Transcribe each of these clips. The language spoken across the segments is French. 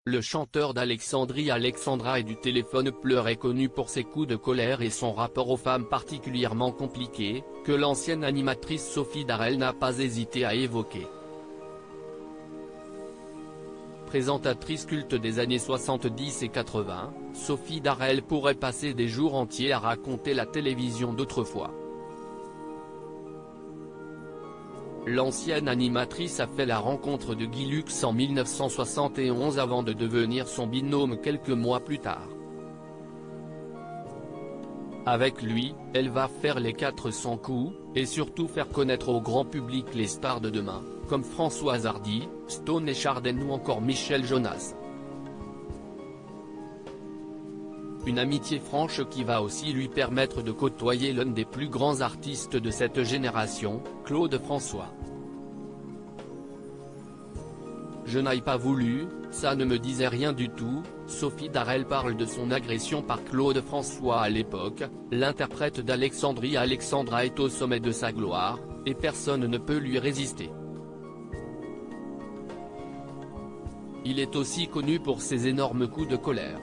Le chanteur d'Alexandrie Alexandra et du téléphone pleur est connu pour ses coups de colère et son rapport aux femmes particulièrement compliqué, que l'ancienne animatrice Sophie Darel n'a pas hésité à évoquer. Présentatrice culte des années 70 et 80, Sophie Darel pourrait passer des jours entiers à raconter la télévision d'autrefois. L'ancienne animatrice a fait la rencontre de Guy Lux en 1971 avant de devenir son binôme quelques mois plus tard. Avec lui, elle va faire les 400 coups, et surtout faire connaître au grand public les stars de demain, comme Françoise Hardy, Stone et Chardin ou encore Michel Jonas. Une amitié franche qui va aussi lui permettre de côtoyer l'un des plus grands artistes de cette génération, Claude François. Je n'ai pas voulu, ça ne me disait rien du tout. Sophie Darel parle de son agression par Claude François à l'époque. L'interprète d'Alexandrie Alexandra est au sommet de sa gloire, et personne ne peut lui résister. Il est aussi connu pour ses énormes coups de colère.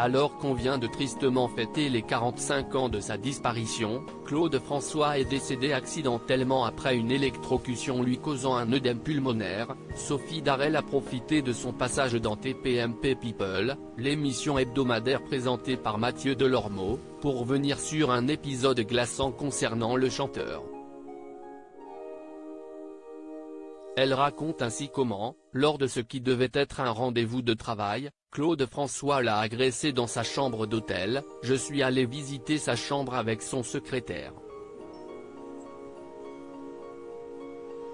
Alors qu'on vient de tristement fêter les 45 ans de sa disparition, Claude François est décédé accidentellement après une électrocution lui causant un œdème pulmonaire. Sophie Darel a profité de son passage dans TPMP People, l'émission hebdomadaire présentée par Mathieu Delormeau, pour venir sur un épisode glaçant concernant le chanteur. Elle raconte ainsi comment, lors de ce qui devait être un rendez-vous de travail, Claude François l'a agressé dans sa chambre d'hôtel. Je suis allé visiter sa chambre avec son secrétaire.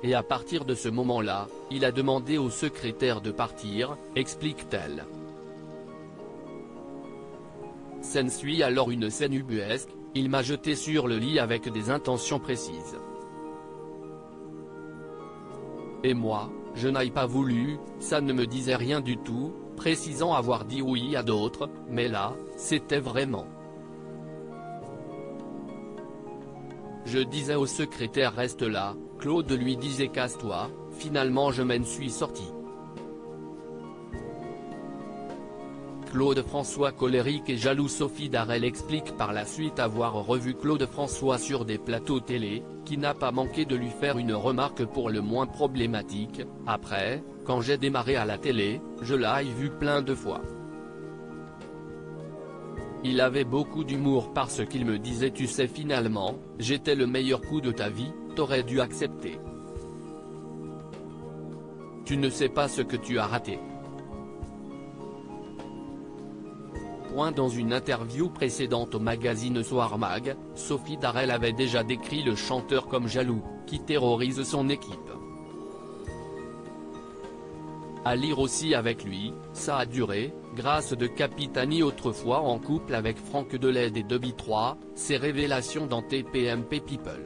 Et à partir de ce moment-là, il a demandé au secrétaire de partir, explique-t-elle. S'ensuit alors une scène ubuesque, il m'a jeté sur le lit avec des intentions précises. Et moi, je n'ai pas voulu, ça ne me disait rien du tout, précisant avoir dit oui à d'autres, mais là, c'était vraiment. Je disais au secrétaire reste là, Claude lui disait casse-toi, finalement je m'en suis sorti. Claude François colérique et jaloux. Sophie Darel explique par la suite avoir revu Claude François sur des plateaux télé, qui n'a pas manqué de lui faire une remarque pour le moins problématique. Après, quand j'ai démarré à la télé, je l'ai vu plein de fois. Il avait beaucoup d'humour parce qu'il me disait tu sais finalement, j'étais le meilleur coup de ta vie, t'aurais dû accepter. Tu ne sais pas ce que tu as raté. Dans une interview précédente au magazine Soir Mag, Sophie Darel avait déjà décrit le chanteur comme jaloux, qui terrorise son équipe. À lire aussi avec lui, ça a duré, grâce de Capitani autrefois en couple avec Franck Delède et Debbie 3, ses révélations dans TPMP People.